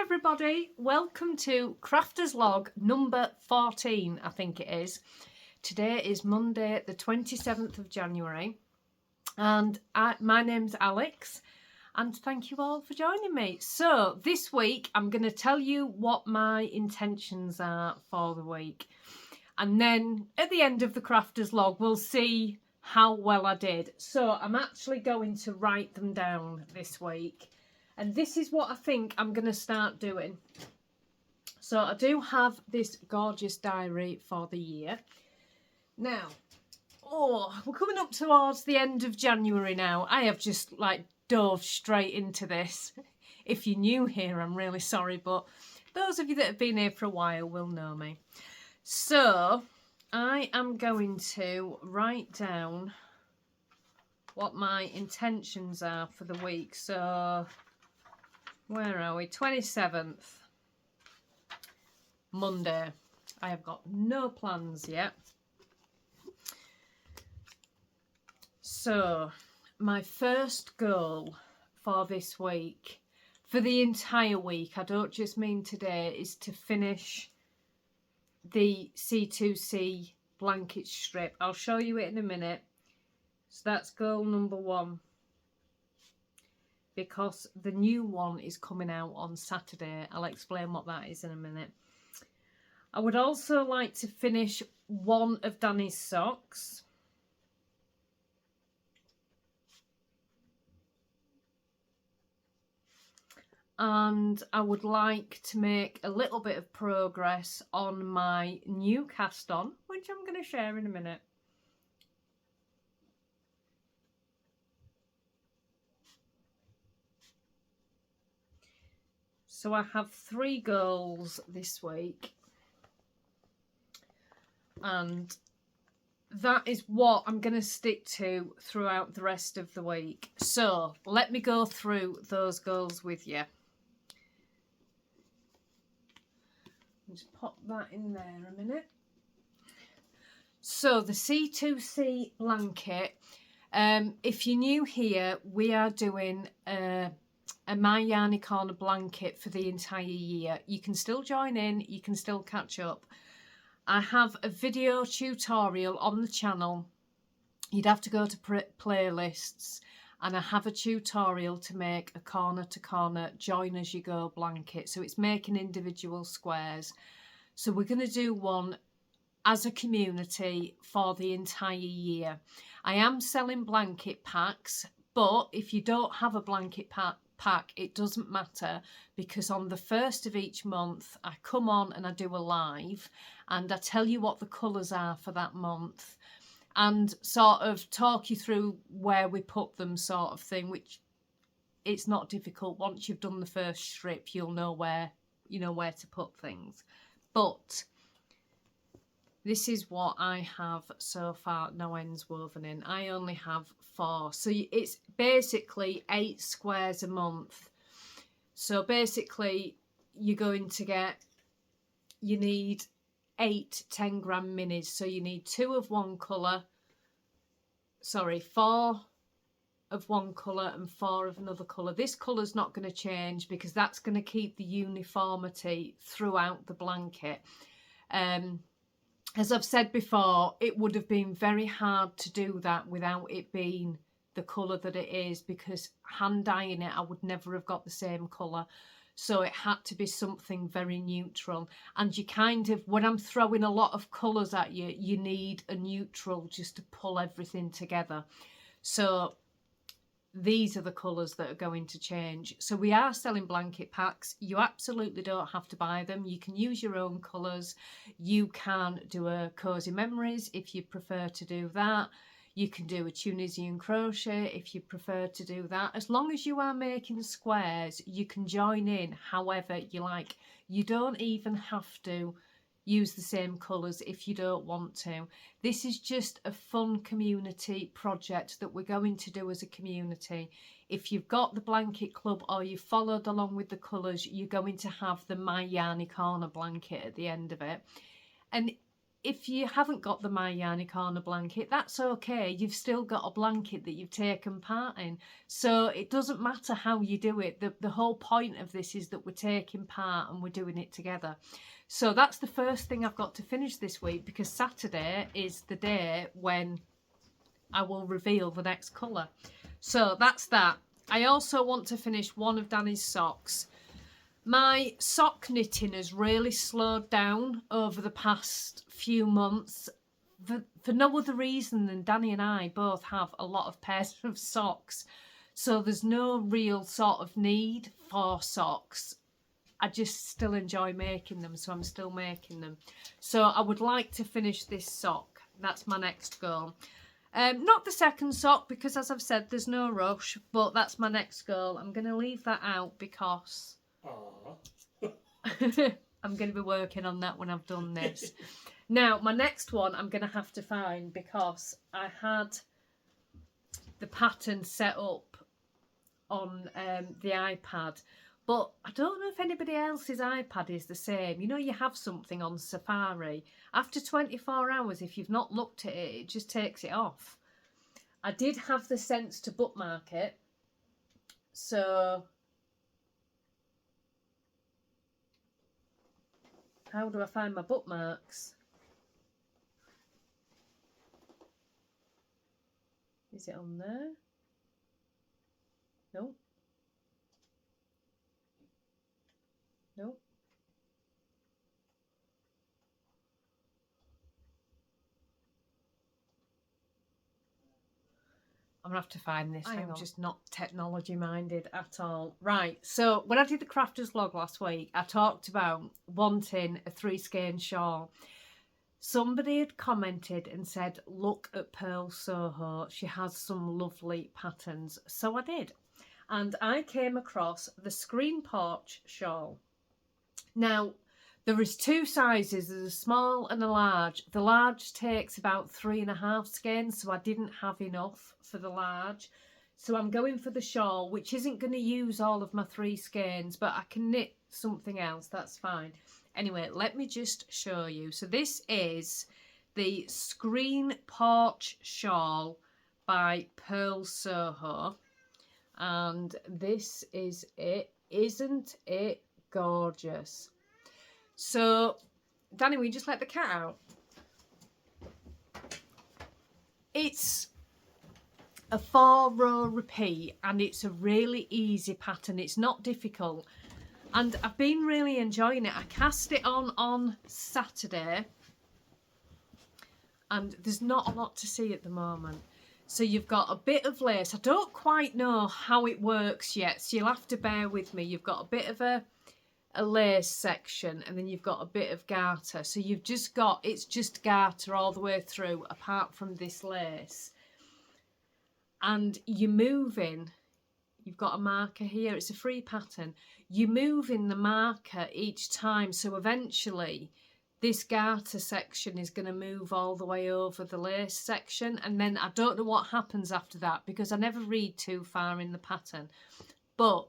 everybody, welcome to Crafters Log number 14, I think it is. Today is Monday the 27th of January and my name's Alex and thank you all for joining me. So this week I'm going to tell you what my intentions are for the week, and then at the end of the Crafters Log we'll see how well I did. So I'm actually going to write them down this week. And this is what I think I'm going to start doing. So I do have this gorgeous diary for the year. Now, we're coming up towards the end of January now. I have just dove straight into this. If you're new here, I'm really sorry, but those of you that have been here for a while will know me. So I am going to write down what my intentions are for the week. So where are we? 27th, Monday. I have got no plans yet. So, my first goal for this week, for the entire week, I don't just mean today, is to finish the C2C blanket strip. I'll show you it in a minute. So that's goal number 1. Because the new one is coming out on Saturday. I'll explain what that is in a minute. I would also like to finish one of Danny's socks. And I would like to make a little bit of progress on my new cast on, which I'm going to share in a minute. So I have 3 goals this week, and that is what I'm going to stick to throughout the rest of the week. So let me go through those goals with you. Just pop that in there a minute. So the C2C blanket, if you're new here, we are doing a My Yarny Corner blanket for the entire year. You can still join in, you can still catch up. I have a video tutorial on the channel. You'd have to go to playlists, and I have a tutorial to make a corner to corner join as you go blanket. So it's making individual squares. So we're going to do one as a community for the entire year. I am selling blanket packs, but if you don't have a blanket pack, it doesn't matter, because on the 1st of each month I come on and I do a live and I tell you what the colours are for that month and sort of talk you through where we put them, sort of thing, which it's not difficult. Once you've done the first strip you'll know where to put things. But this is what I have so far, no ends woven in. I only have 4. So it's basically 8 squares a month. So basically you're going to you need 8 10-gram minis. So you need 2 of one colour, 4 of one colour and 4 of another colour. This colour's not going to change because that's going to keep the uniformity throughout the blanket. As I've said before, it would have been very hard to do that without it being the colour that it is, because hand dyeing it I would never have got the same colour. So it had to be something very neutral. And you kind of, when I'm throwing a lot of colours at you, you need a neutral just to pull everything together. So these are the colours that are going to change. So we are selling blanket packs. You absolutely don't have to buy them. You can use your own colours. You can do a Cozy Memories if you prefer to do that. You can do a Tunisian crochet if you prefer to do that. As long as you are making squares, you can join in however you like. You don't even have to use the same colours if you don't want to. This is just a fun community project that we're going to do as a community. If you've got the blanket club or you followed along with the colours, you're going to have the My Yarny Corner blanket at the end of it. And if you haven't got the My Yarny Corner blanket, that's okay. You've still got a blanket that you've taken part in. So it doesn't matter how you do it. The whole point of this is that we're taking part and we're doing it together. So that's the first thing I've got to finish this week, because Saturday is the day when I will reveal the next colour. So that's that. I also want to finish one of Danny's socks. My sock knitting has really slowed down over the past few months for no other reason than Danny and I both have a lot of pairs of socks. So there's no real sort of need for socks. I just still enjoy making them, so I'm still making them. So I would like to finish this sock. That's my next goal. Not the second sock, because as I've said, there's no rush, but that's my next goal. I'm going to leave that out because I'm going to be working on that when I've done this. Now, my next one I'm going to have to find, because I had the pattern set up on the iPad, but I don't know if anybody else's iPad is the same. You know, you have something on Safari. After 24 hours, if you've not looked at it, it just takes it off. I did have the sense to bookmark it. So how do I find my bookmarks? Is it on there? No. No. I'm gonna have to find this. I'm just not technology minded at all. Right, so when I did the crafters log last week, I talked about wanting a 3-skein shawl. Somebody had commented and said, look at Purl Soho, she has some lovely patterns. So I did, and I came across the Screen Porch shawl. Now, there is 2 sizes, there's a small and a large. The large takes about 3.5 skeins, so I didn't have enough for the large. So I'm going for the shawl, which isn't going to use all of my 3 skeins, but I can knit something else, that's fine. Anyway, let me just show you. So this is the Screen Porch shawl by Purl Soho. And this is it. Isn't it gorgeous? So, Danny, will you just let the cat out? It's a 4-row repeat, and it's a really easy pattern. It's not difficult, and I've been really enjoying it. I cast it on Saturday, and there's not a lot to see at the moment. So you've got a bit of lace. I don't quite know how it works yet, so you'll have to bear with me. You've got a bit of a lace section, and then you've got a bit of garter. So you've just got, it's just garter all the way through, apart from this lace. And you're moving, you've got a marker here, it's a free pattern. You're moving the marker each time, so eventually this garter section is going to move all the way over the lace section, and then I don't know what happens after that, because I never read too far in the pattern. But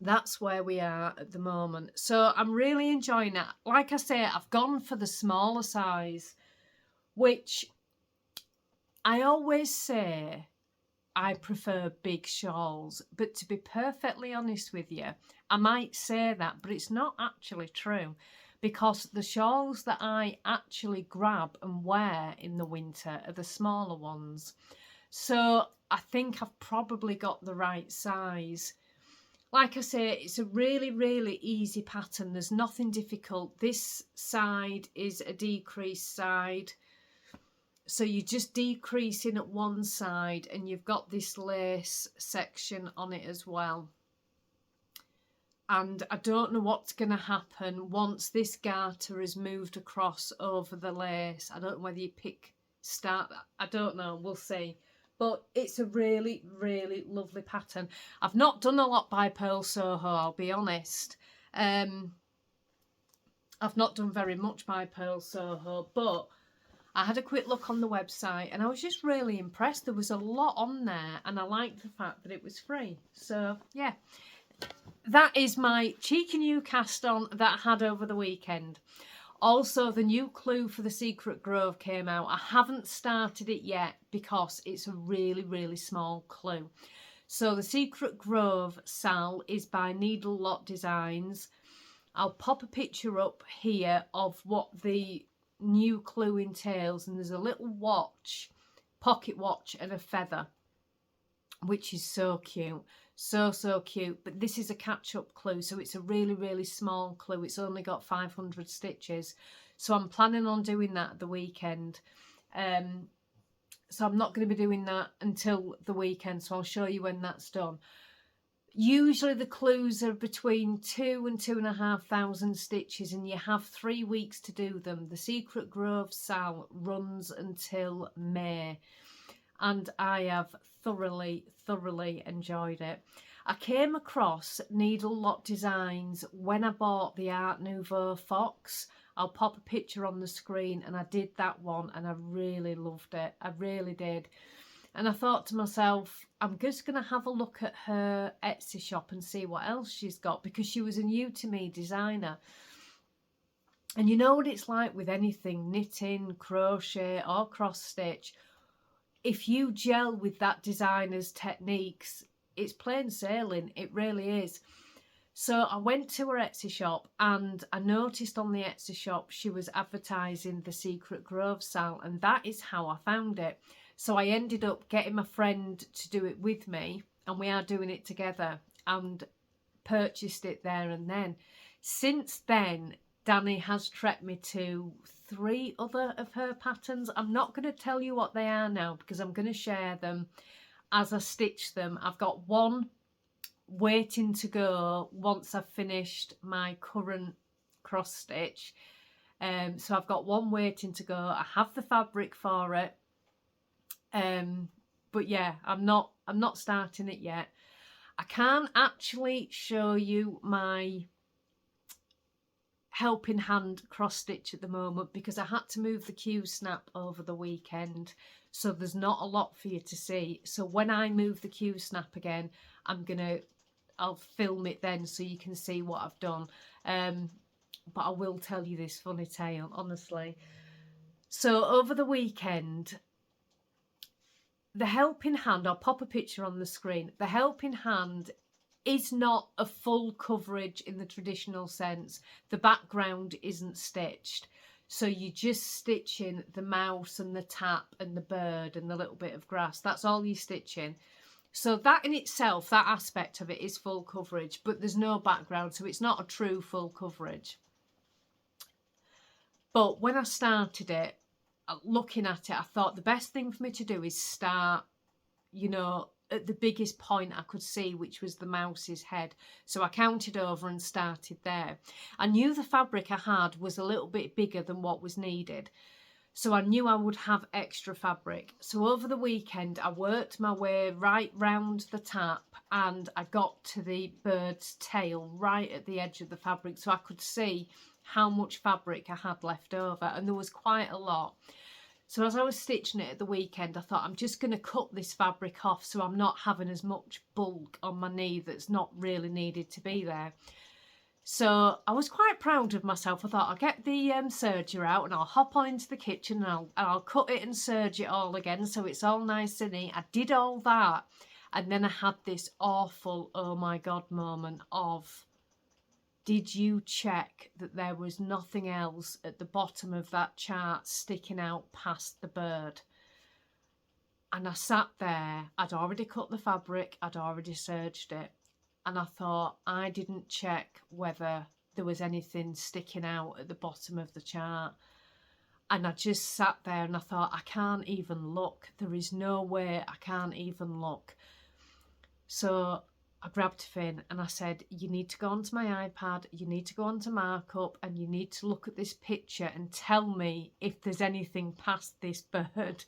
that's where we are at the moment. So I'm really enjoying it. Like I say, I've gone for the smaller size, which I always say I prefer big shawls. But to be perfectly honest with you, I might say that, but it's not actually true, because the shawls that I actually grab and wear in the winter are the smaller ones. So I think I've probably got the right size. Like I say, it's a really, really easy pattern. There's nothing difficult. This side is a decreased side. So you're just decreasing at one side, and you've got this lace section on it as well. And I don't know what's going to happen once this garter is moved across over the lace. I don't know whether you start, I don't know, we'll see. But it's a really, really lovely pattern. I've not done a lot by Purl Soho, I'll be honest. I've not done very much by Purl Soho, but I had a quick look on the website and I was just really impressed. There was a lot on there, and I liked the fact that it was free. So, yeah. That is my cheeky new cast on that I had over the weekend. Also, the new clue for the Secret Grove came out. I haven't started it yet because it's a really, really small clue. So the Secret Grove Shawl is by Needle Lot Designs. I'll pop a picture up here of what the new clue entails, and there's a little watch, pocket watch, and a feather, which is so cute. So cute. But this is a catch-up clue, so it's a really, really small clue. It's only got 500 stitches. So I'm planning on doing that at the weekend. So I'm not going to be doing that until the weekend, so I'll show you when that's done. Usually the clues are between 2,000 and 2,500 stitches, and you have 3 weeks to do them. The Secret Grove Shawl runs until May, and I have thoroughly enjoyed it. I came across Needle Lot Designs when I bought the Art Nouveau Fox. I'll pop a picture on the screen, and I did that one and I really loved it. I really did. And I thought to myself, I'm just going to have a look at her Etsy shop and see what else she's got, because she was a new to me designer. And you know what it's like with anything, knitting, crochet or cross stitch. If you gel with that designer's techniques, it's plain sailing. It really is. So I went to her Etsy shop, and I noticed on the Etsy shop she was advertising the Secret Grove Shawl, and that is how I found it. So I ended up getting my friend to do it with me, and we are doing it together, and purchased it there and then. Since then, Danny has trekked me to 3 other of her patterns. I'm not going to tell you what they are now, because I'm going to share them as I stitch them. I've got one waiting to go once I've finished my current cross stitch. So I've got one waiting to go. I have the fabric for it. But yeah, I'm not starting it yet. I can't actually show you my helping hand cross stitch at the moment because I had to move the Q snap over the weekend, so there's not a lot for you to see. So when I move the Q snap again, I'll film it then so you can see what I've done. But I will tell you this funny tale, honestly. So over the weekend, the helping hand, I'll pop a picture on the screen. The helping hand is not a full coverage in the traditional sense. The background isn't stitched. So you're just stitching the mouse and the tap and the bird and the little bit of grass. That's all you're stitching. So that in itself, that aspect of it is full coverage, but there's no background, so it's not a true full coverage. But when I started it, looking at it, I thought the best thing for me to do is start, you know, at the biggest point I could see, which was the mouse's head. So I counted over and started there. I knew the fabric I had was a little bit bigger than what was needed, so I knew I would have extra fabric. So over the weekend I worked my way right round the tap, and I got to the bird's tail right at the edge of the fabric, so I could see how much fabric I had left over, and there was quite a lot. So as I was stitching it at the weekend, I thought I'm just going to cut this fabric off so I'm not having as much bulk on my knee that's not really needed to be there. So I was quite proud of myself. I thought I'll get the serger out and I'll hop on into the kitchen and I'll cut it and serge it all again so it's all nice and neat. I did all that, and then I had this awful oh my god moment of, did you check that there was nothing else at the bottom of that chart sticking out past the bird? And I sat there, I'd already cut the fabric, I'd already serged it, and I thought I didn't check whether there was anything sticking out at the bottom of the chart. And I just sat there and I thought, I can't even look. There is no way I can't even look. So I grabbed Finn and I said, you need to go onto my iPad, you need to go onto markup, and you need to look at this picture and tell me if there's anything past this bird.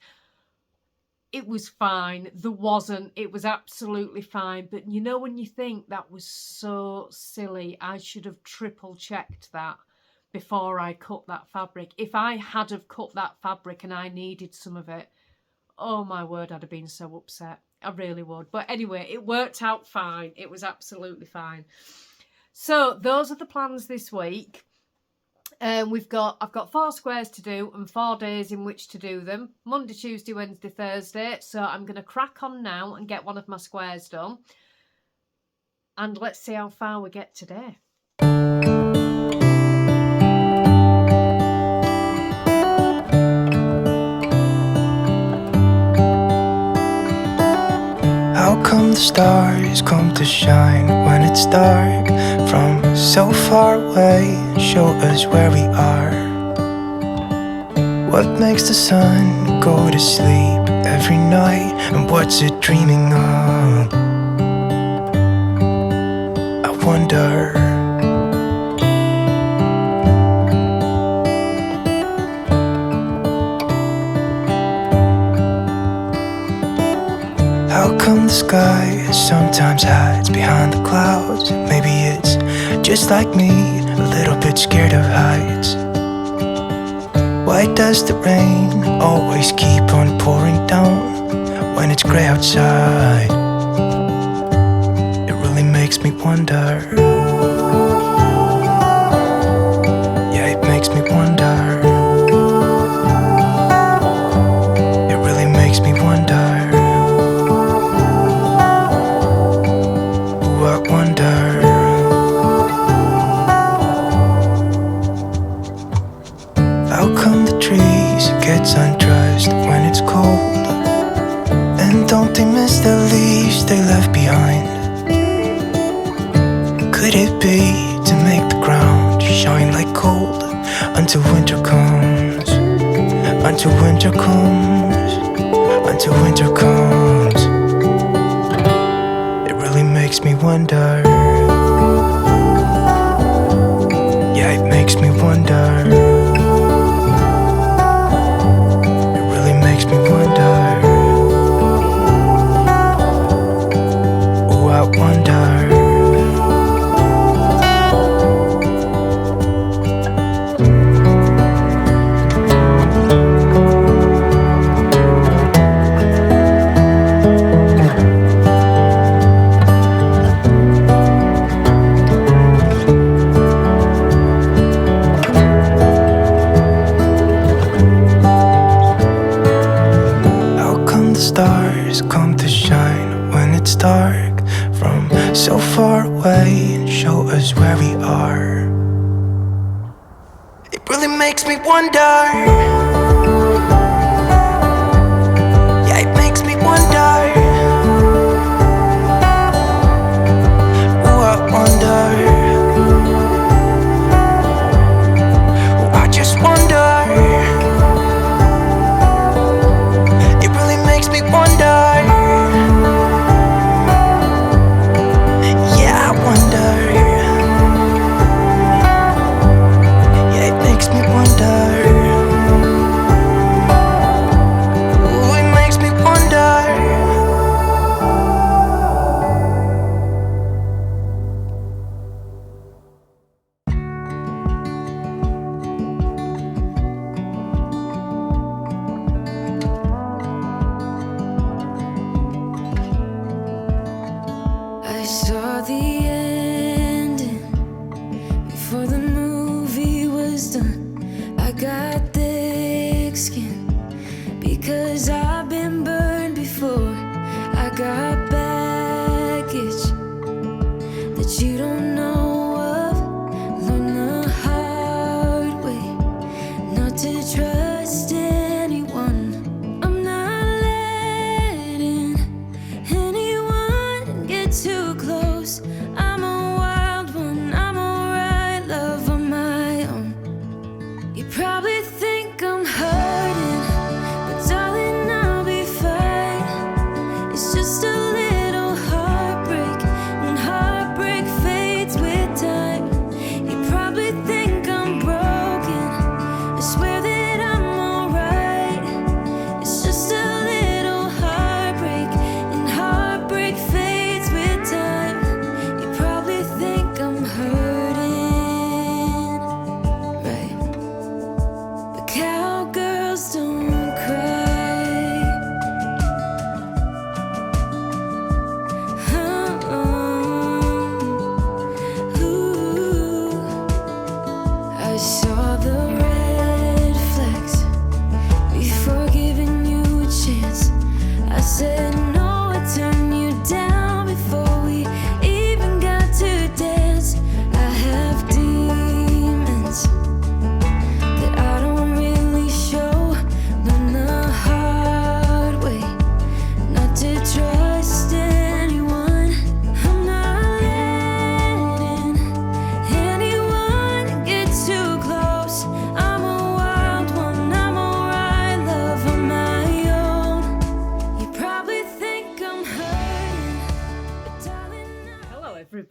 It was fine. There wasn't. It was absolutely fine. But you know when you think that was so silly, I should have triple checked that before I cut that fabric. If I had have cut that fabric and I needed some of it, oh my word, I'd have been so upset. I really would. But anyway, it worked out fine. It was absolutely fine. So those are the plans this week. I've got 4 squares to do and 4 days in which to do them. Monday, Tuesday, Wednesday, Thursday. So I'm going to crack on now and get one of my squares done. And let's see how far we get today. How come the stars come to shine when it's dark from so far away and show us where we are? What makes the sun go to sleep every night, and what's it dreaming of? I wonder. How come the sky sometimes hides behind the clouds? Maybe it's just like me, a little bit scared of heights. Why does the rain always keep on pouring down when it's grey outside? It really makes me wonder. Yeah, it makes me wonder. It really makes me wonder. Ooh, I wonder. How come the trees gets undressed when it's cold? And don't they miss the leaves they left behind? Could it be to make the ground shine like gold until winter comes? Until winter comes, until winter comes. It really makes me wonder. Yeah, it makes me wonder. Makes me wonder. Oh, I wonder. Stars come to shine when it's dark from so far away and show us where we are. It really makes me wonder. Yeah, it makes me wonder. Oh, I wonder. Oh, I just wonder. Makes me wonder. Yeah, I wonder. Yeah, it makes me wonder. Ooh, it makes me wonder. I saw the ending before the movie was done. I got thick skin because I've been burned before. I got baggage that you don't know of. Learn the hard way not to trust anyone. I'm not letting anyone get too close. I'm a wild one, I'm alright, love on my own. You probably think I'm hurting, but darling, I'm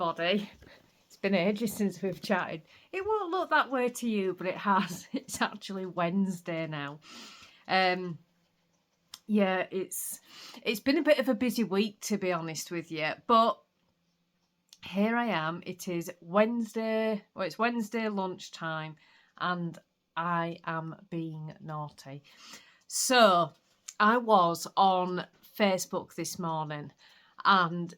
everybody. It's been ages since we've chatted. It won't look that way to you, but it has. It's actually Wednesday now. Yeah, it's been a bit of a busy week, to be honest with you, but here I am. It is Wednesday. Well, it's Wednesday lunchtime, and I am being naughty. So I was on Facebook this morning, and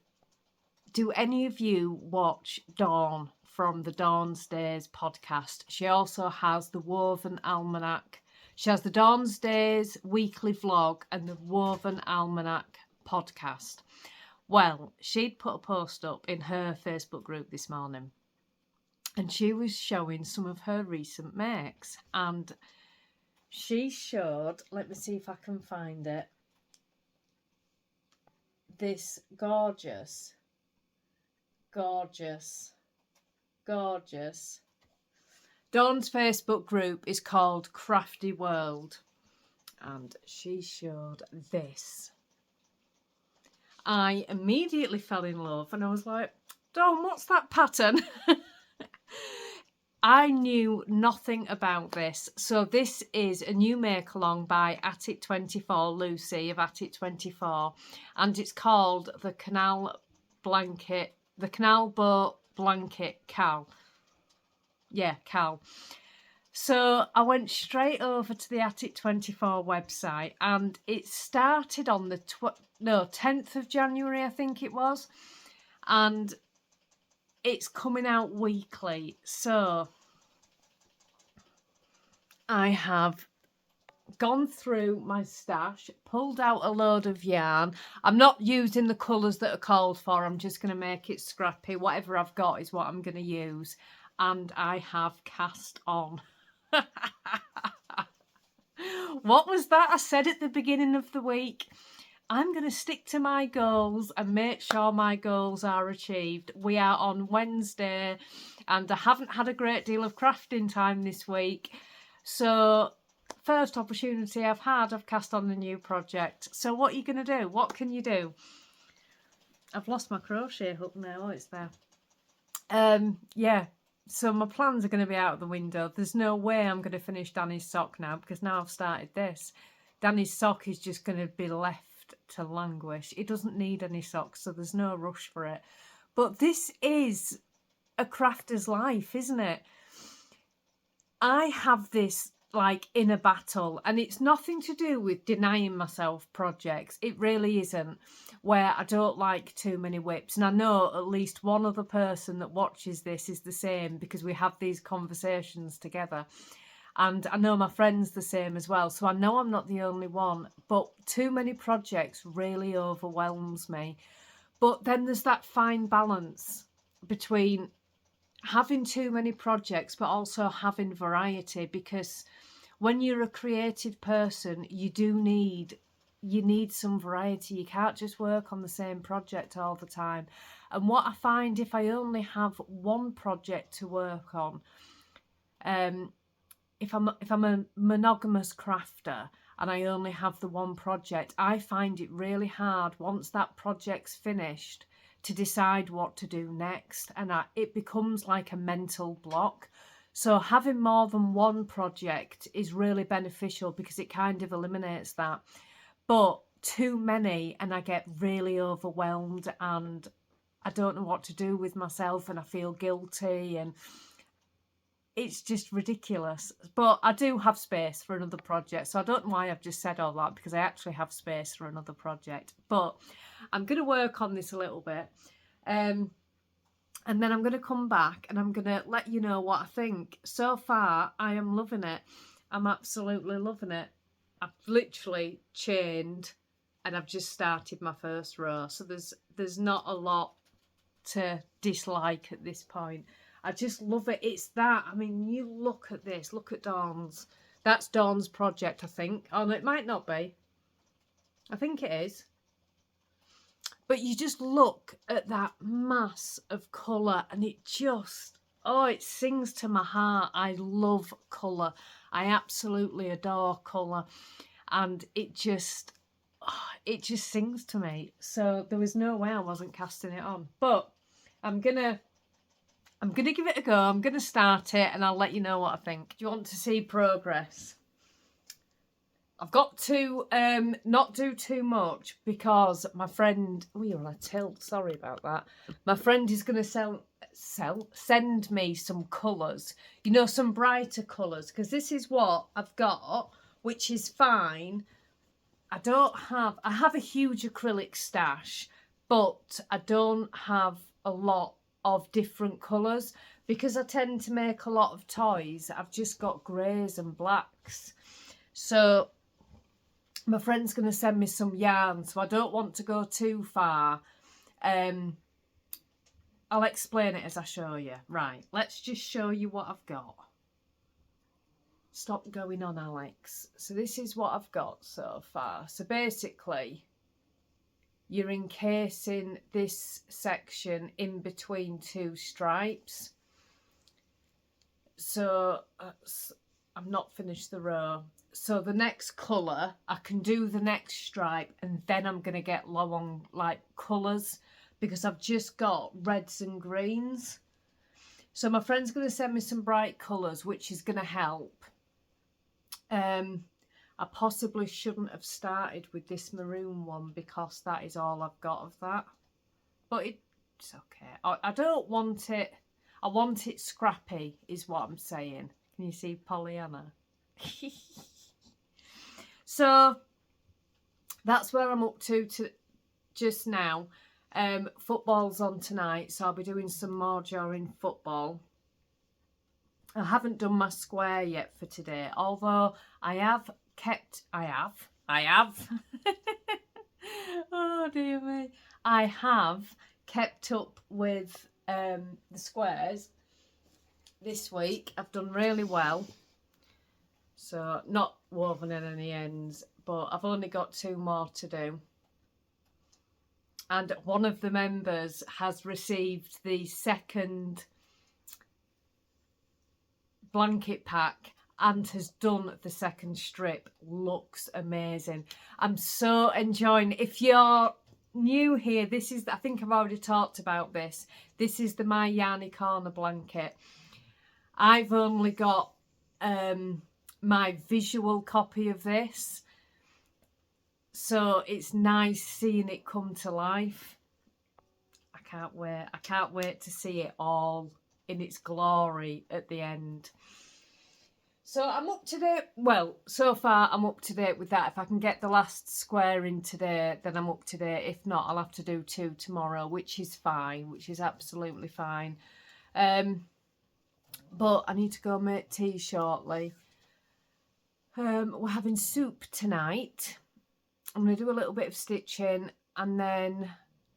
do any of you watch Dawn from the Dawn's Days podcast? She also has the Woven Almanac. She has the Dawn's Days weekly vlog and the Woven Almanac podcast. Well, she'd put a post up in her Facebook group this morning, and she was showing some of her recent makes, and she showed, let me see if I can find it, this gorgeous Dawn's Facebook group is called Crafty World, and she showed this. I immediately fell in love, and I was like, Dawn, what's that pattern? I knew nothing about this. So this is a new make along by Attic24, Lucy of Attic24, and it's called the Canal Boat Blanket Cal. Yeah, Cal. So I went straight over to the Attic24 website, and it started on the 10th of January, I think it was, and it's coming out weekly. So I have gone through my stash, pulled out a load of yarn. I'm not using the colours that are called for. I'm just going to make it scrappy. Whatever I've got is what I'm going to use. And I have cast on. What was that I said at the beginning of the week? I'm going to stick to my goals and make sure my goals are achieved. We are on Wednesday, and I haven't had a great deal of crafting time this week. So first opportunity I've had, I've cast on the new project. So what are you going to do? What can you do? I've lost my crochet hook now. Oh, it's there. Yeah. So my plans are going to be out of the window. There's no way I'm going to finish Danny's sock now, because now I've started this. Danny's sock is just going to be left to languish. It doesn't need any socks, so there's no rush for it. But this is a crafter's life, isn't it? I have this like inner battle, and it's nothing to do with denying myself projects. It really isn't, where I don't like too many whips. And I know at least one other person that watches this is the same, because we have these conversations together. And I know my friend's the same as well. So I know I'm not the only one, but too many projects really overwhelms me. But then there's that fine balance between having too many projects, but also having variety, because when you're a creative person, you need some variety. You can't just work on the same project all the time. And what I find, if I only have one project to work on, if I'm a monogamous crafter and I only have the one project, I find it really hard once that project's finished to decide what to do next, and it becomes like a mental block. So having more than one project is really beneficial, because it kind of eliminates that. But too many, and I get really overwhelmed, and I don't know what to do with myself, and I feel guilty, and it's just ridiculous. But I do have space for another project, so I don't know why I've just said all that, because I actually have space for another project. But I'm going to work on this a little bit, and then I'm going to come back and I'm going to let you know what I think. So far, I am loving it. I'm absolutely loving it. I've literally chained, and I've just started my first row, so there's not a lot to dislike at this point. I just love it. It's that, I mean, you look at this, look at Dawn's. That's Dawn's project, I think. Oh, no, it might not be. I think it is. But you just look at that mass of colour, and it just, oh, it sings to my heart. I love colour. I absolutely adore colour. And it just sings to me. So there was no way I wasn't casting it on. But I'm gonna give it a go. I'm gonna start it and I'll let you know what I think. Do you want to see progress? I've got to not do too much because my friend, oh, you're on a tilt, sorry about that. My friend is going to send me some colours, you know, some brighter colours, because this is what I've got, which is fine. I have a huge acrylic stash, but I don't have a lot of different colours because I tend to make a lot of toys. I've just got greys and blacks. So my friend's going to send me some yarn, so I don't want to go too far. I'll explain it as I show you. Right, let's just show you what I've got. Stop going on, Alex. So this is what I've got so far. So basically, you're encasing this section in between two stripes. So I've not finished the row. So the next colour, I can do the next stripe and then I'm going to get low on like colours because I've just got reds and greens. So my friend's going to send me some bright colours, which is going to help. I possibly shouldn't have started with this maroon one because that is all I've got of that. But it's okay. I don't want it. I want it scrappy is what I'm saying. Can you see Pollyanna? So that's where I'm up to just now. Football's on tonight, so I'll be doing some more during football. I haven't done my square yet for today, although I have oh dear me, I have kept up with the squares this week. I've done really well. So not woven in any ends, but I've only got 2 more to do. And one of the members has received the second blanket pack and has done the second strip. Looks amazing. I'm so enjoying. If you're new here, this is, I think I've already talked about this. This is the My Yarny Corner blanket. I've only got my visual copy of this, so it's nice seeing it come to life. I can't wait to see it all in its glory at the end. So I'm up to date. Well, so far I'm up to date with that. If I can get the last square in today, then I'm up to date. If not, I'll have to do 2 tomorrow, which is fine, which is absolutely fine. But I need to go make tea shortly. We're having soup tonight. I'm going to do a little bit of stitching and then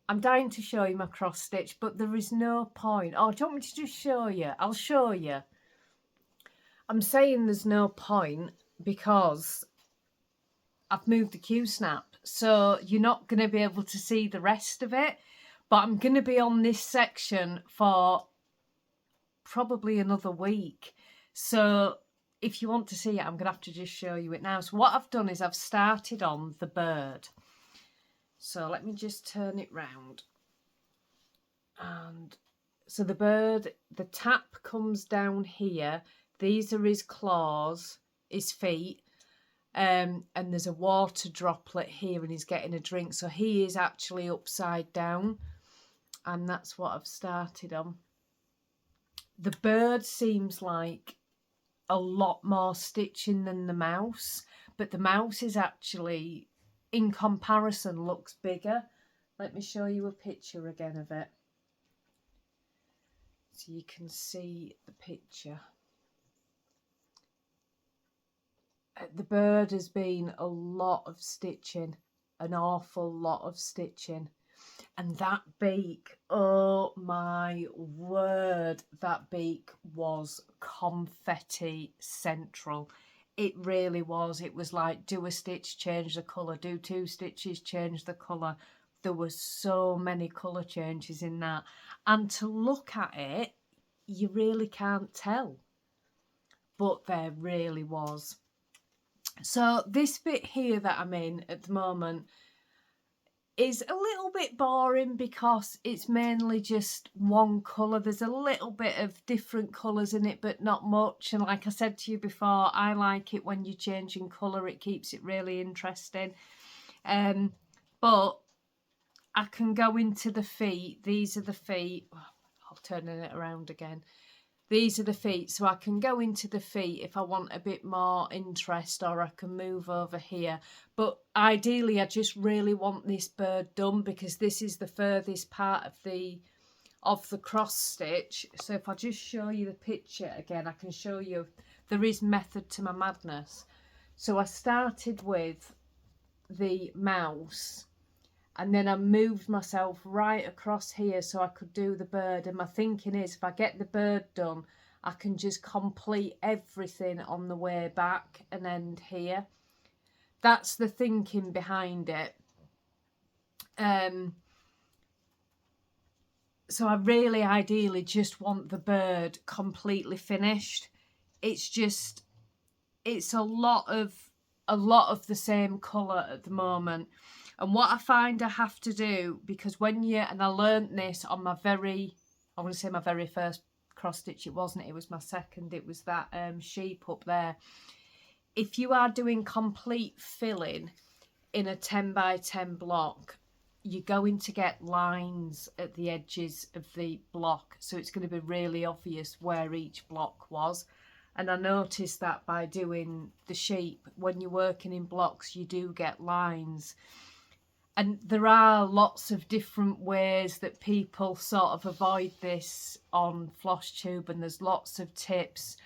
I'm dying to show you my cross stitch, but there is no point. Oh, do you want me to just show you? I'll show you. I'm saying there's no point because I've moved the Q-snap, so you're not going to be able to see the rest of it, but I'm going to be on this section for probably another week. So if you want to see it, I'm going to have to just show you it now. So what I've done is I've started on the bird. So let me just turn it round. And so the bird, the tap comes down here. These are his claws, his feet. And there's a water droplet here and he's getting a drink. So he is actually upside down. And that's what I've started on. The bird seems like a lot more stitching than the mouse, but the mouse is actually, in comparison, looks bigger. Let me show you a picture again of it so you can see the picture. The bird has been a lot of stitching, an awful lot of stitching. And that beak, oh my word, that beak was confetti central. It really was. It was like, do a stitch, change the colour, do 2 stitches, change the colour. There were so many colour changes in that. And to look at it, you really can't tell. But there really was. So this bit here that I'm in at the moment, is a little bit boring because it's mainly just one colour. There's a little bit of different colours in it, but not much. And like I said to you before, I like it when you're changing colour. It keeps it really interesting. But I can go into the feet. These are the feet. I'll turn it around again. These are the feet, so I can go into the feet if I want a bit more interest, or I can move over here. But ideally, I just really want this bird done because this is the furthest part of the cross stitch. So if I just show you the picture again, I can show you there is method to my madness. So I started with the mouse, and then I moved myself right across here so I could do the bird. And my thinking is, if I get the bird done, I can just complete everything on the way back and end here. That's the thinking behind it. So I really ideally just want the bird completely finished. It's a lot of the same colour at the moment. And what I find I have to do, because and I learnt this on my very first cross stitch, it wasn't, it was my second, it was that sheep up there. If you are doing complete filling in a 10 by 10 block, you're going to get lines at the edges of the block. So it's going to be really obvious where each block was. And I noticed that by doing the sheep, when you're working in blocks, you do get lines. And there are lots of different ways that people sort of avoid this on Flosstube, and there's lots of tips.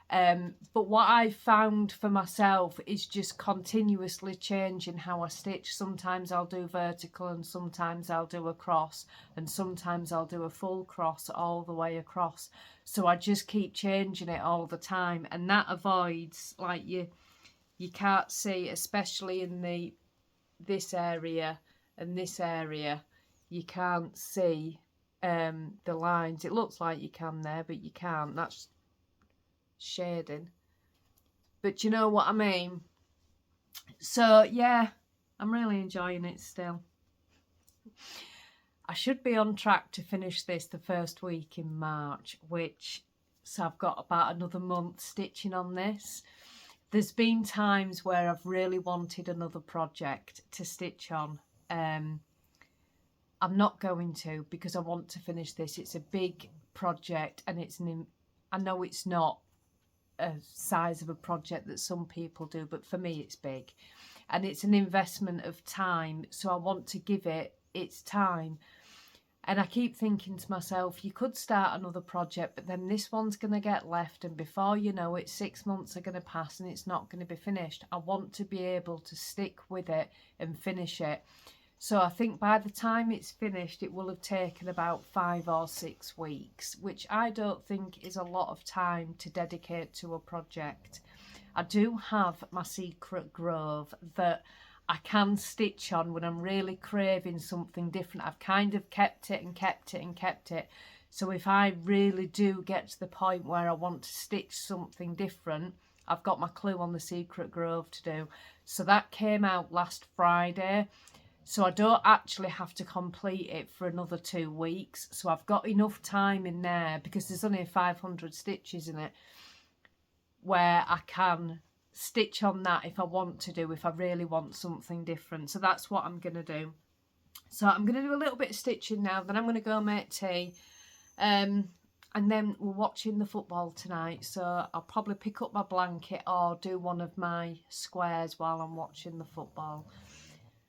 But what I found for myself is just continuously changing how I stitch. Sometimes I'll do vertical, and sometimes I'll do a cross, and sometimes I'll do a full cross all the way across. So I just keep changing it all the time, and that avoids, like, you can't see, especially in this area and this area, you can't see the lines. It looks like you can there, but you can't. That's shading, but you know what I mean. So yeah, I'm really enjoying it still. I should be on track to finish this the first week in March, so I've got about another month stitching on this. There's been times where I've really wanted another project to stitch on. I'm not going to, because I want to finish this. It's a big project, and I know it's not a size of a project that some people do, but for me it's big, and it's an investment of time, so I want to give it its time. And I keep thinking to myself, you could start another project, but then this one's going to get left, and before you know it, 6 months are going to pass and it's not going to be finished. I want to be able to stick with it and finish it. So I think by the time it's finished, it will have taken about 5 or 6 weeks, which I don't think is a lot of time to dedicate to a project. I do have my secret grove that I can stitch on when I'm really craving something different. I've kind of kept it and kept it and kept it. So if I really do get to the point where I want to stitch something different, I've got my clue on the secret grove to do. So that came out last Friday. So I don't actually have to complete it for another 2 weeks. So I've got enough time in there, because there's only 500 stitches in it, where I can stitch on that if I want to do, if I really want something different. So that's what I'm going to do. So I'm going to do a little bit of stitching now, then I'm going to go make tea. And then we're watching the football tonight. So I'll probably pick up my blanket or do one of my squares while I'm watching the football.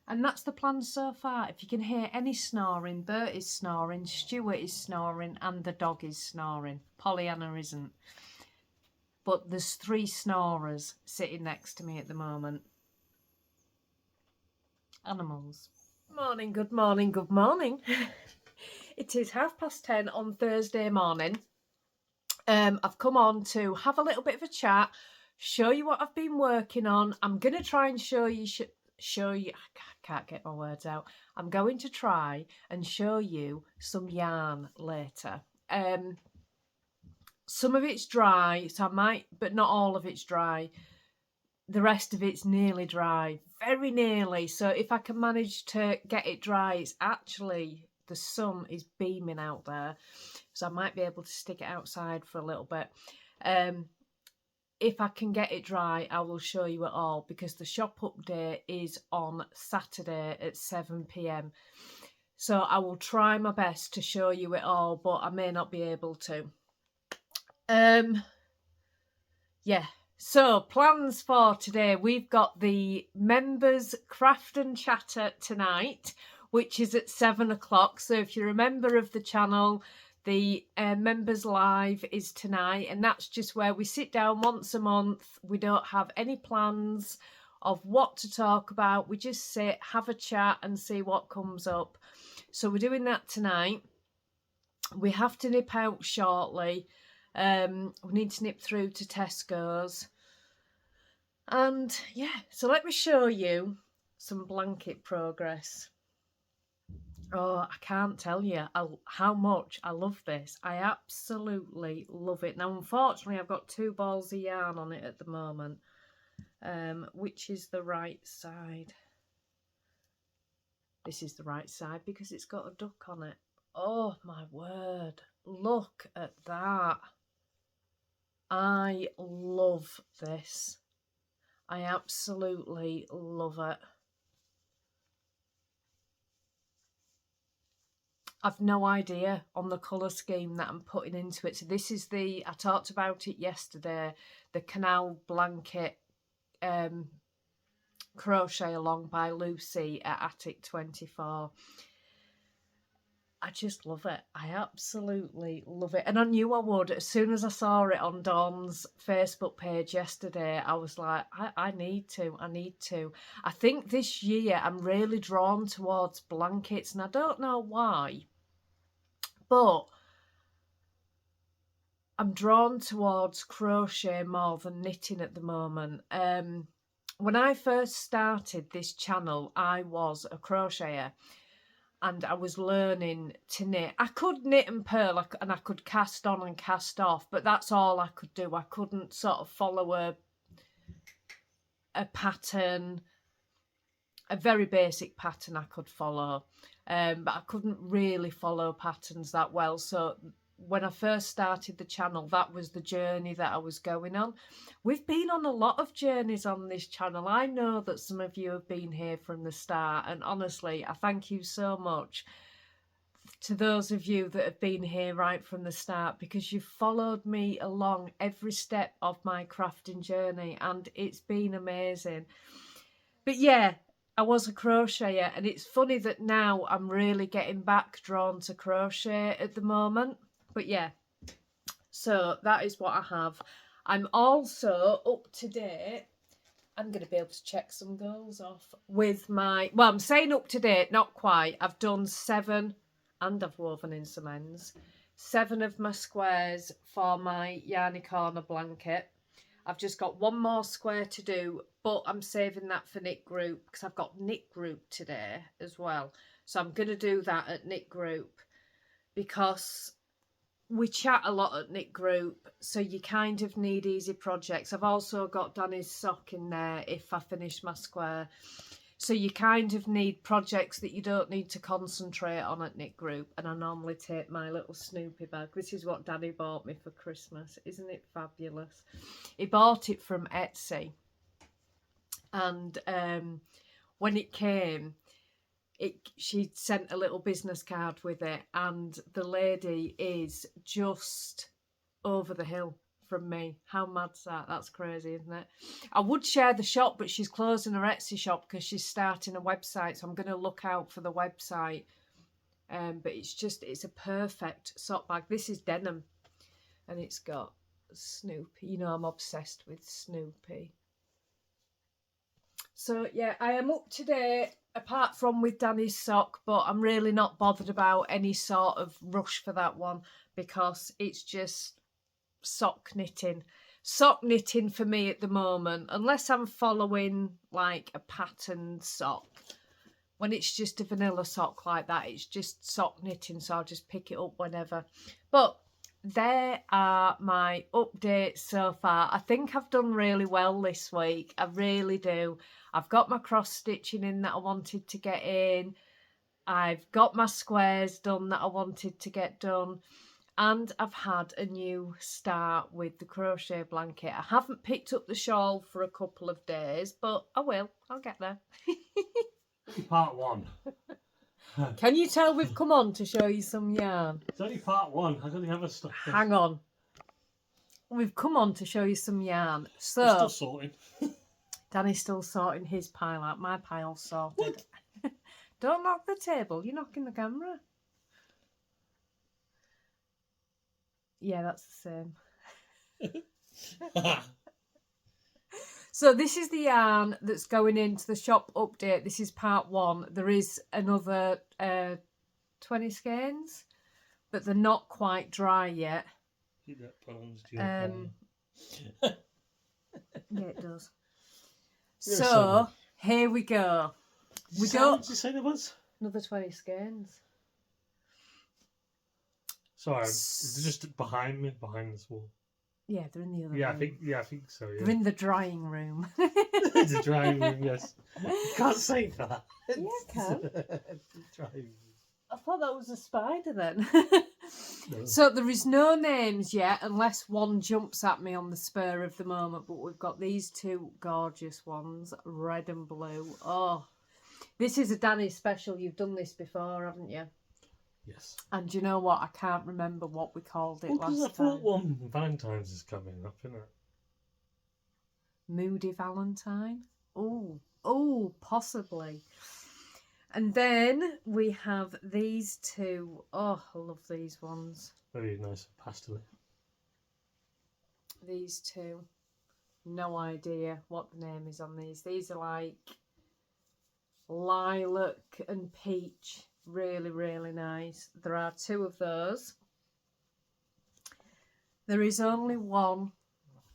And that's the plan so far. If you can hear any snoring, Bert is snoring, Stuart is snoring, and the dog is snoring. Pollyanna isn't. But there's 3 snorers sitting next to me at the moment. Animals. Morning, good morning, good morning. It is 10:30 on Thursday morning. I've come on to have a little bit of a chat, show you what I've been working on. I'm going to try and show you, I can't get my words out. I'm going to try and show you some yarn later. Some of it's dry, so I might, but not all of it's dry. The rest of it's nearly dry. very nearly. So if I can manage to get it dry, it's actually, the sun is beaming out there, so I might be able to stick it outside for a little bit. If I can get it dry, I will show you it all, because the shop update is on Saturday at 7 p.m. So I will try my best to show you it all, but I may not be able to. Yeah. So plans for today, we've got the members craft and chatter tonight, which is at 7 o'clock. So if you're a member of the channel, the members live is tonight, and that's just where we sit down once a month. We don't have any plans of what to talk about. We just sit, have a chat and see what comes up. So we're doing that tonight. We have to nip out shortly. We need to nip through to Tesco's. And yeah, so let me show you some blanket progress. Oh, I can't tell you how much I love this. I absolutely love it. Now, unfortunately, I've got 2 balls of yarn on it at the moment. Which is the right side? This is the right side because it's got a duck on it. Oh, my word. Look at that. I love this. I absolutely love it. I've no idea on the colour scheme that I'm putting into it. So this is I talked about it yesterday, the Canal blanket crochet along by Lucy at Attic 24. I just love it. I absolutely love it. And I knew I would. As soon as I saw it on Dawn's Facebook page yesterday, I was like, I need to. I think this year I'm really drawn towards blankets, and I don't know why. But I'm drawn towards crochet more than knitting at the moment. When I first started this channel, I was a crocheter and I was learning to knit. I could knit and purl and I could cast on and cast off, but that's all I could do. I couldn't sort of follow a pattern, a very basic pattern I could follow. But I couldn't really follow patterns that well. So when I first started the channel, that was the journey that I was going on. We've been on a lot of journeys on this channel. I know that some of you have been here from the start, and honestly, I thank you so much to those of you that have been here right from the start, because you've followed me along every step of my crafting journey, and it's been amazing. But yeah, I was a crocheter, and it's funny that now I'm really getting back drawn to crochet at the moment. But yeah, so that is what I have. I'm also up to date. I'm going to be able to check some goals off with my, well, I'm saying up to date, not quite. I've done 7, and I've woven in some ends, 7 of my squares for my Yarny Corner blanket. I've just got 1 more square to do, but I'm saving that for knit group because I've got knit group today as well. So I'm going to do that at knit group because we chat a lot at knit group, so you kind of need easy projects. I've also got Danny's sock in there if I finish my square. So you kind of need projects that you don't need to concentrate on at knit group. And I normally take my little Snoopy bag. This is what Danny bought me for Christmas. Isn't it fabulous? He bought it from Etsy. And when it came, she sent a little business card with it, and the lady is just over the hill from me. How mad's that? That's crazy, isn't it? I would share the shop, but she's closing her Etsy shop because she's starting a website, so I'm going to look out for the website. But it's a perfect sock bag. This is denim, and it's got Snoopy. You know, I'm obsessed with Snoopy. So yeah, I am up to date, apart from with Danny's sock, but I'm really not bothered about any sort of rush for that one because it's just sock knitting. Sock knitting for me at the moment, unless I'm following like a patterned sock. When it's just a vanilla sock like that, it's just sock knitting, so I'll just pick it up whenever. But there are my updates so far. I think I've done really well this week. I really do. I've got my cross stitching in that I wanted to get in. I've got my squares done that I wanted to get done. And I've had a new start with the crochet blanket. I haven't picked up the shawl for a couple of days, but I will. I'll get there. Part 1. Can you tell we've come on to show you some yarn? It's only part 1. I got the other stuff. Hang on. We've come on to show you some yarn. I'm So, still sorting. Danny's still sorting his pile out. My pile's sorted. Don't knock the table. You're knocking the camera. Yeah, that's the same. So this is the yarn that's going into the shop update. This is part 1. There is another 20 skeins, but they're not quite dry yet. Keep that prongs to Yeah, your it does. You're So so here we go. We How don't. much did you say there was? Another 20 skeins. Sorry, it's just behind me, behind this wall. Yeah, they're in the other Yeah, room. I think so. Yeah. They're in the drying room. It's a drying room, yes. You can't say that. Yeah, I can. Drying room. I thought that was a spider then. No. So there is no names yet, unless one jumps at me on the spur of the moment. But we've got these two gorgeous ones, red and blue. Oh, this is a Danny special. You've done this before, haven't you? Yes. And you know what? I can't remember what we called it Because I last thought time. one Valentine's is coming up, isn't it? Moody Valentine. Oh, possibly. And then we have these two. Oh, I love these ones. Very nice pastel. These two. No idea what the name is on these. These are like lilac and peach. Really, really nice. There are 2 of those. There is only one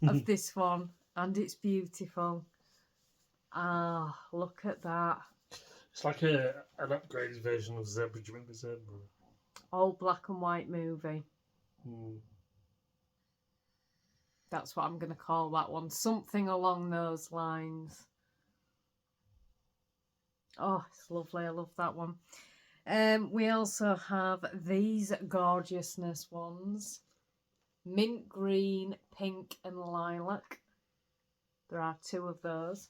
of this one, and it's beautiful. Ah, look at that. It's like an upgraded version of Zebra. Do you remember Zebra? Old black and white movie. Mm. That's what I'm going to call that one. Something along those lines. Oh, it's lovely. I love that one. We also have these gorgeousness ones. Mint green, pink and lilac. There are 2 of those.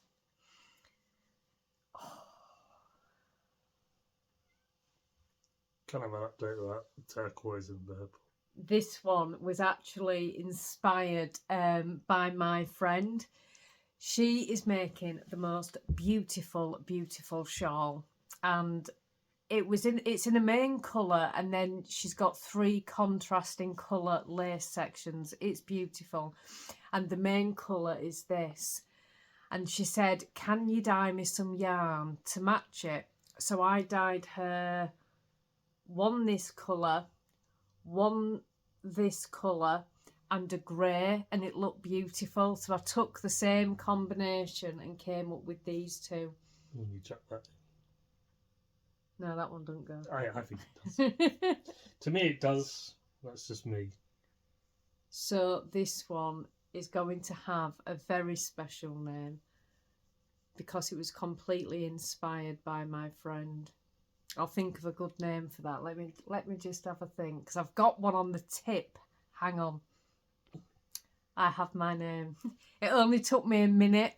Kind of an update of that turquoise and purple. This one was actually inspired by my friend. She is making the most beautiful, beautiful shawl. And it's in a main colour, and then she's got 3 contrasting colour lace sections. It's beautiful. And the main colour is this. And she said, can you dye me some yarn to match it? So I dyed her one this colour, one this colour, and a grey, and it looked beautiful. So I took the same combination and came up with these 2. When you chuck that. No, that one doesn't go. I think it does. To me, it does. That's just me. So this one is going to have a very special name because it was completely inspired by my friend. I'll think of a good name for that. Let me just have a think, because I've got one on the tip. Hang on. I have my name. It only took me a minute.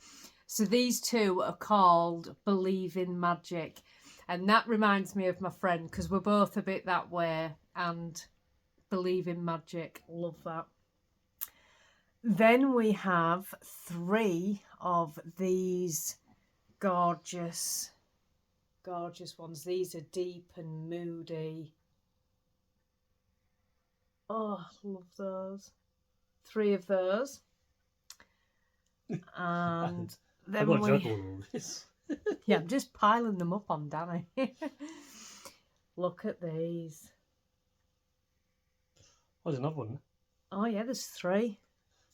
So these 2 are called Believe in Magic. And that reminds me of my friend, because we're both a bit that way, and believe in magic. Love that. Then we have 3 of these gorgeous ones. These are deep and moody. Oh, love those. 3 of those. And then I've got to we... juggle all this. Yeah, I'm just piling them up on Danny. Look at these. Oh, there's another one. Oh yeah, there's 3.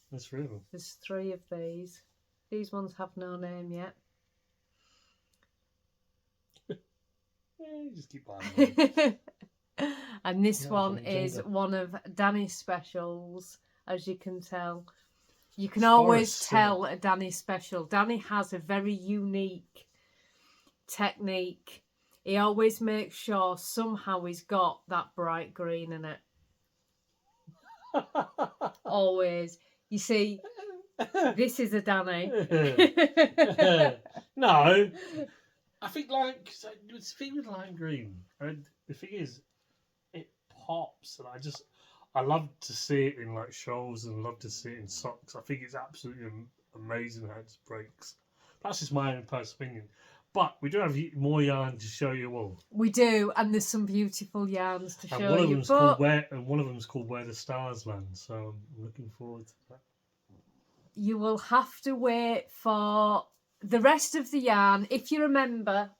There's 3 of them. There's 3 of these. These ones have no name yet. Yeah, you just keep buying them. And this Yeah, one from is Jada. one of Danny's specials, as you can tell. You can It's always forest, tell a Danny special. Danny has a very unique technique. He always makes sure somehow he's got that bright green in it. Always. You see, this is a Danny. No. I think speaking with lime green, the thing is, it pops, and I love to see it in like shawls and love to see it in socks. I think it's absolutely amazing how it just breaks. That's just my own personal opinion. But we do have more yarn to show you all. We do, and there's some beautiful yarns to And show one of you. them's called Where the Stars Land. So I'm looking forward to that. You will have to wait for the rest of the yarn. If you remember,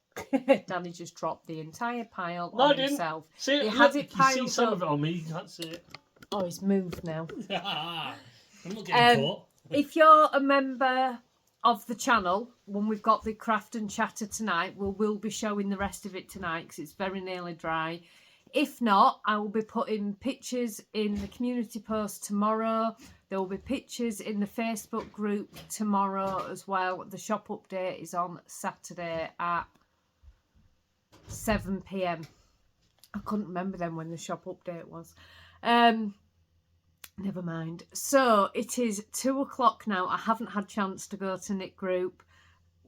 Danny just dropped the entire pile on himself. See it? He had it you piled see some up. of it on me. You can't see it. Oh, he's moved now. I'm not getting caught. If you're a member of the channel, when we've got the craft and chatter tonight, we'll be showing the rest of it tonight because it's very nearly dry. If not, I will be putting pictures in the community post tomorrow. There will be pictures in the Facebook group tomorrow as well. The shop update is on Saturday at 7 p.m. I couldn't remember then when the shop update was. Never mind. So it is 2 o'clock now. I haven't had a chance to go to knit group.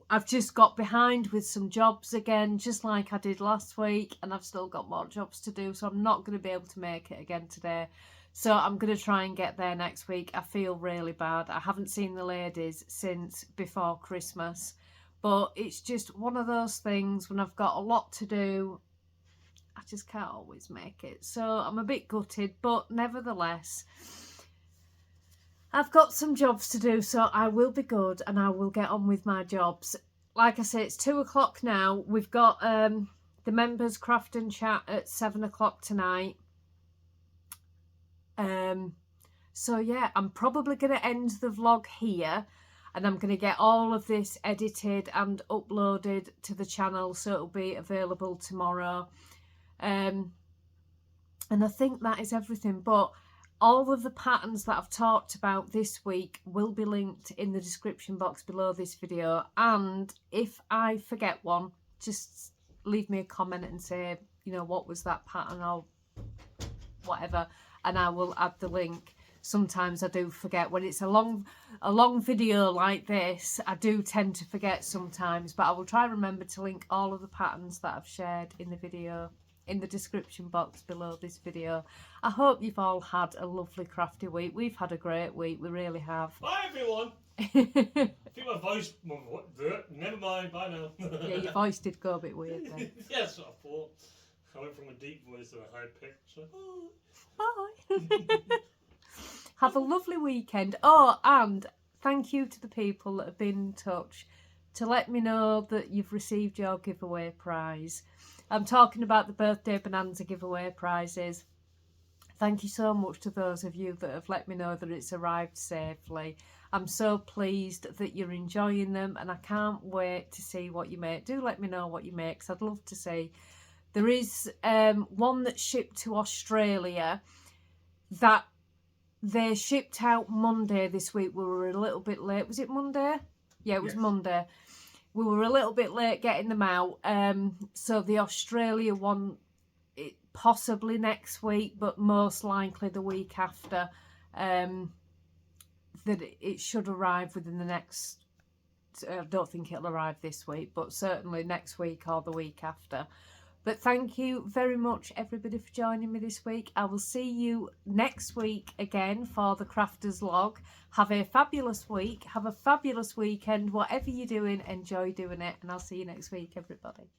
I've just got behind with some jobs again, just like I did last week, and I've still got more jobs to do, so I'm not going to be able to make it again today. So I'm going to try and get there next week. I feel really bad. I haven't seen the ladies since before Christmas, but it's just one of those things when I've got a lot to do, I just can't always make it. So I'm a bit gutted, but nevertheless, I've got some jobs to do, so I will be good and I will get on with my jobs. Like I say, it's 2 o'clock now. We've got the members craft and chat at 7 o'clock tonight. So yeah, I'm probably going to end the vlog here, and I'm going to get all of this edited and uploaded to the channel, so it'll be available tomorrow. And I think that is everything, but all of the patterns that I've talked about this week will be linked in the description box below this video, and if I forget one, just leave me a comment and say, you know, what was that pattern or whatever, and I will add the link. Sometimes I do forget when it's a long video like this. I do tend to forget sometimes, but I will try and remember to link all of the patterns that I've shared in the video in the description box below this video. I hope you've all had a lovely crafty week. We've had a great week, we really have. Bye everyone. I think my voice, never mind, bye now. Yeah, your voice did go a bit weird then. Yeah, that's what I thought. I went from a deep voice to a high pitch. Bye. Have a lovely weekend. Oh, and thank you to the people that have been in touch to let me know that you've received your giveaway prize. I'm talking about the birthday bonanza giveaway prizes. Thank you so much to those of you that have let me know that it's arrived safely. I'm so pleased that you're enjoying them, and I can't wait to see what you make. Do let me know what you make, because I'd love to see. There is one that's shipped to Australia that they shipped out Monday this week. We were a little bit late. Was it Monday? Yeah, it was Monday. We were a little bit late getting them out. So the Australia one, possibly next week, but most likely the week after. That it should arrive within the next... I don't think it'll arrive this week, but certainly next week or the week after. But thank you very much, everybody, for joining me this week. I will see you next week again for the Crafters Log. Have a fabulous week. Have a fabulous weekend. Whatever you're doing, enjoy doing it. And I'll see you next week, everybody.